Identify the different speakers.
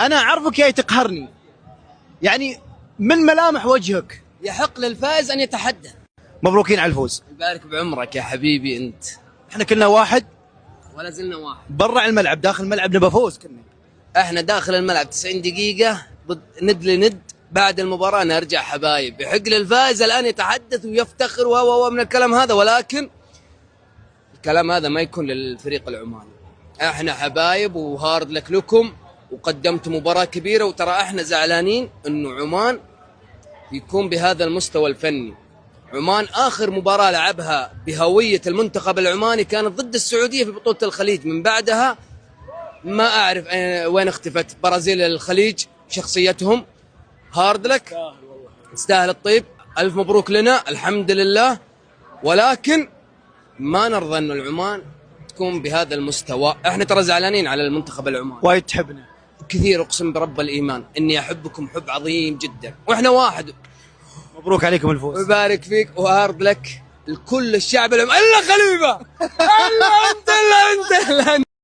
Speaker 1: انا اعرفك جاي تقهرني، يعني من ملامح وجهك.
Speaker 2: يحق للفائز ان يتحدث.
Speaker 1: مبروكين على الفوز.
Speaker 2: يبارك بعمرك يا حبيبي انت.
Speaker 1: احنا كلنا واحد
Speaker 2: ولا زلنا واحد.
Speaker 1: برا الملعب، داخل الملعب نبى فوز كلنا.
Speaker 2: احنا داخل الملعب 90 دقيقة ند لند، بعد المباراة نرجع حبايب. يحق للفائز الان يتحدث ويفتخر و من الكلام هذا، ولكن الكلام هذا ما يكون للفريق العماني. احنا حبايب وهارد لك لكم، وقدمت مباراة كبيرة، وترى احنا زعلانين انه عمان يكون بهذا المستوى الفني. عمان آخر مباراة لعبها بهوية المنتخب العماني كانت ضد السعودية في بطولة الخليج، من بعدها ما أعرف وين اختفت. برازيل الخليج شخصيتهم. هارد لك، تستاهل الطيب، ألف مبروك لنا، الحمد لله. ولكن ما نرضى أن العمان تكون بهذا المستوى. احنا ترى زعلانين على المنتخب العماني
Speaker 1: وايد تحبنا
Speaker 2: كثير، أقسم برب الإيمان إني أحبكم حب عظيم جدا، وإحنا واحد.
Speaker 1: مبروك عليكم الفوز.
Speaker 2: ويبارك فيك وهارد لك لكل الشعب العماني الا خليفه. الا انت الا انت الا انت.